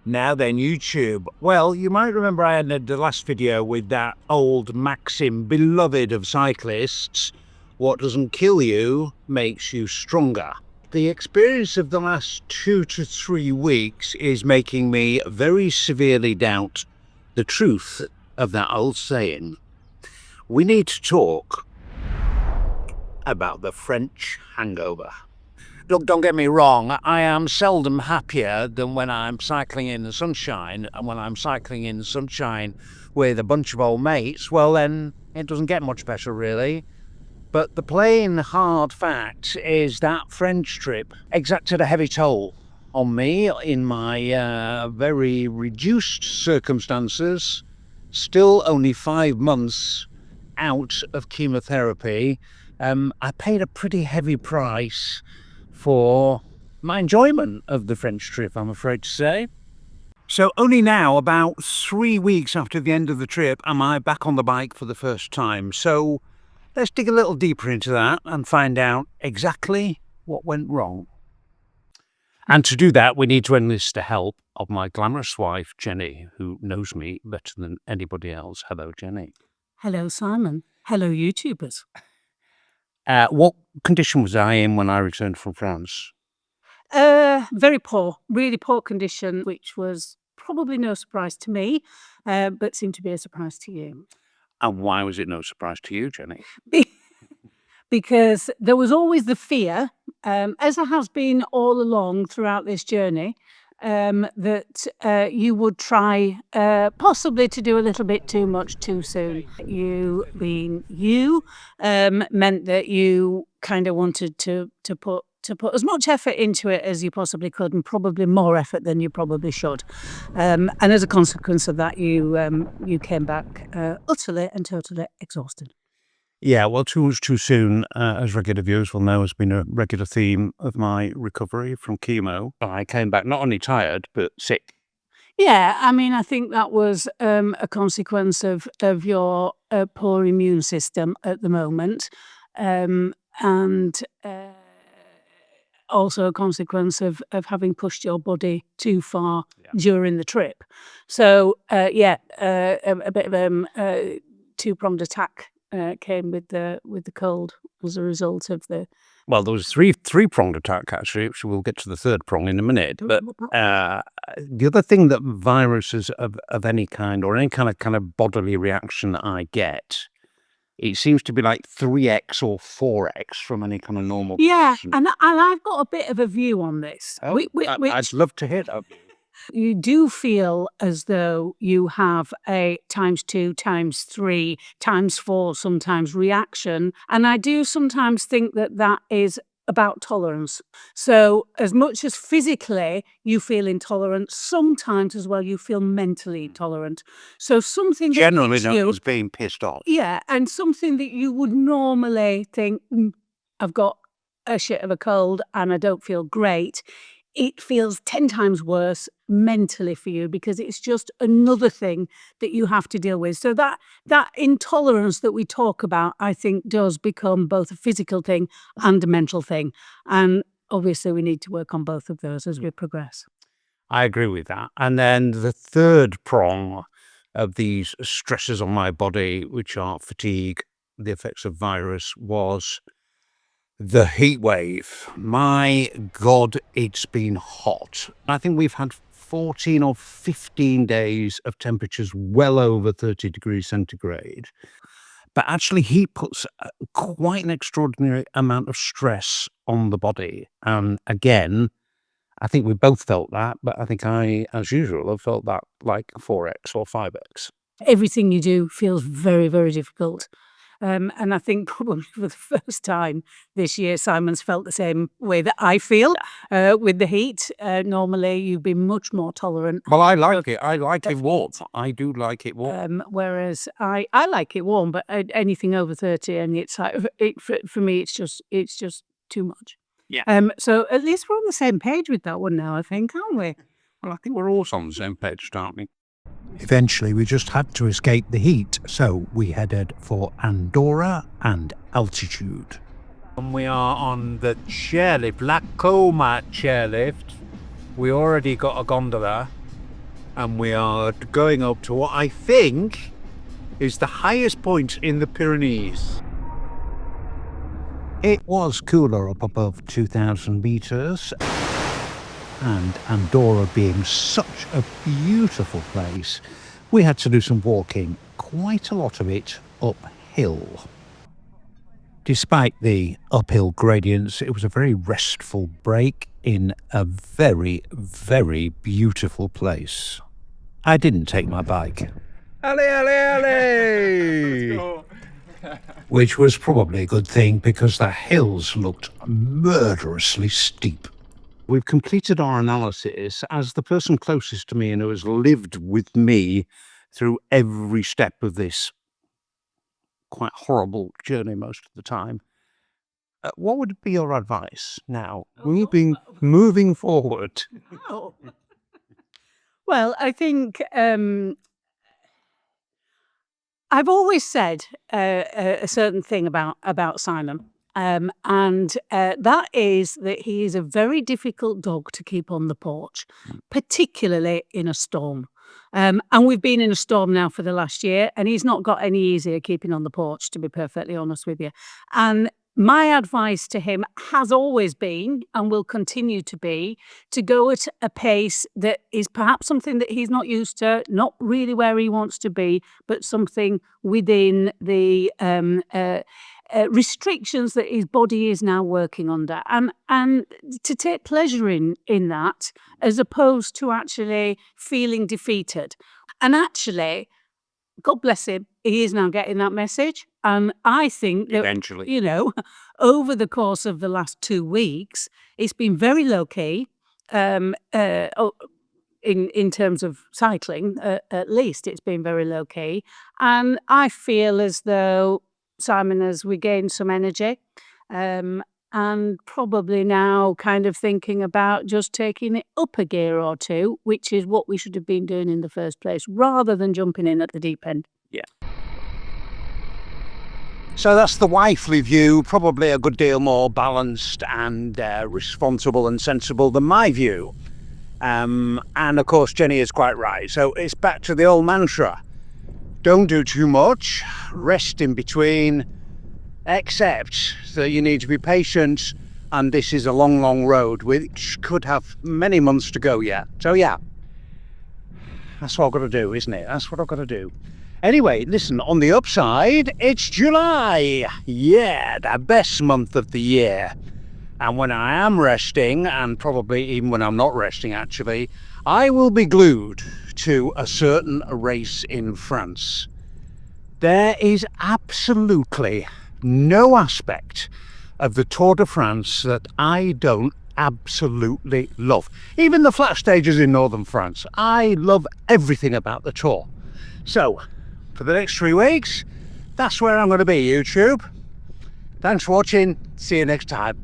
Now then, YouTube. Well, you might remember I ended the last video with that old maxim, beloved of cyclists: what doesn't kill you makes you stronger. The experience of the last 2 to 3 weeks is making me very severely doubt the truth of that old saying. We need to talk about the French hangover. Look, don't get me wrong, I am seldom happier than when I'm cycling in the sunshine, and when I'm cycling in the sunshine with a bunch of old mates, well then, it doesn't get much better really. But the plain hard fact is that French trip exacted a heavy toll on me in my very reduced circumstances, still only 5 months out of chemotherapy. I paid a pretty heavy price for my enjoyment of the French trip, I'm afraid to say. So only now, about 3 weeks after the end of the trip, am I back on the bike for the first time. So let's dig a little deeper into that and find out exactly what went wrong. And to do that, we need to enlist the help of my glamorous wife, Jenny, who knows me better than anybody else. Hello, Jenny. Hello, Simon. Hello, YouTubers. What condition was I in when I returned from France? Very poor, really poor condition, which was probably no surprise to me, but seemed to be a surprise to you. And why was it no surprise to you, Jenny? Because there was always the fear, as there has been all along throughout this journey, that you would try possibly to do a little bit too much too soon. You being you meant that you kind of wanted to put as much effort into it as you possibly could, and probably more effort than you probably should. And as a consequence of that, you came back utterly and totally exhausted. Yeah, well, too much too soon, as regular viewers will know, has been a regular theme of my recovery from chemo. I came back not only tired, but sick. Yeah, I mean, I think that was a consequence of your poor immune system at the moment, and also a consequence of having pushed your body too far during the trip. So, a bit of a two-pronged attack came with the cold as a result of the... Well, there was three-pronged attack, actually, which we'll get to the third prong in a minute. But the other thing that viruses of any kind, or any kind of bodily reaction that I get, it seems to be like 3x or 4x from any kind of normal person. And I've got a bit of a view on this. Oh, I'd love to hear that. You do feel as though you have a ×2, ×3, ×4 sometimes reaction. And I do sometimes think that is about tolerance. So as much as physically you feel intolerant, sometimes as well you feel mentally intolerant. So something generally known as being pissed off. Yeah, and something that you would normally think, I've got a shit of a cold and I don't feel great, it feels 10 times worse mentally for you, because it's just another thing that you have to deal with. So that intolerance that we talk about, I think, does become both a physical thing and a mental thing. And obviously we need to work on both of those as we progress. I agree with that. And then the third prong of these stresses on my body, which are fatigue, the effects of virus, was the heat wave. My God, it's been hot. I think we've had 14 or 15 days of temperatures well over 30 degrees centigrade. But actually, heat puts quite an extraordinary amount of stress on the body. And again, I think we both felt that, but I think I, as usual, have felt that like 4x or 5x. Everything you do feels very, very difficult. And I think probably for the first time this year, Simon's felt the same way that I feel with the heat. Normally, you'd be much more tolerant. Well, I like it. I like it warm. I do like it warm. Whereas I like it warm, but anything over 30, and it's like, for me, it's just too much. Yeah. So at least we're on the same page with that one now, I think, aren't we? Well, I think we're all on the same page, aren't we? Eventually, we just had to escape the heat, so we headed for Andorra and altitude. And we are on the chairlift, La Coma chairlift. We already got a gondola. and we are going up to what I think is the highest point in the Pyrenees. It was cooler up above 2,000 metres, and Andorra being such a beautiful place, we had to do some walking, quite a lot of it uphill. Despite the uphill gradients, it was a very restful break in a very, very beautiful place. I didn't take my bike. Allez, allez, allez! Which was probably a good thing because the hills looked murderously steep. We've completed our analysis as the person closest to me and who has lived with me through every step of this quite horrible journey most of the time. What would be your advice now, moving forward? Oh. Well, I think I've always said a certain thing about Simon, and that is that he is a very difficult dog to keep on the porch, particularly in a storm. And we've been in a storm now for the last year, and he's not got any easier keeping on the porch, to be perfectly honest with you. And my advice to him has always been, and will continue to be, to go at a pace that is perhaps something that he's not used to, not really where he wants to be, but something within the restrictions that his body is now working under, and to take pleasure in that, as opposed to actually feeling defeated. And actually, God bless him, he is now getting that message. And I think that, Eventually. you know, over the course of the last 2 weeks, it's been very low key. In terms of cycling, at least it's been very low key. And I feel as though Simon has regained some energy, and probably now kind of thinking about just taking it up a gear or two, which is what we should have been doing in the first place, rather than jumping in at the deep end. Yeah. So that's the wifely view, probably a good deal more balanced and responsible and sensible than my view. And of course, Jenny is quite right. So it's back to the old mantra. Don't do too much, rest in between, accept that you need to be patient, and this is a long, long road, which could have many months to go yet. So yeah, that's what I've got to do, isn't it? That's what I've got to do. Anyway, listen, on the upside, it's July. Yeah, the best month of the year. And when I am resting, and probably even when I'm not resting actually, I will be glued to a certain race in France. There is absolutely no aspect of the Tour de France that I don't absolutely love. Even the flat stages in northern France. I love everything about the Tour. So, for the next 3 weeks, that's where I'm going to be, YouTube. Thanks for watching. See you next time.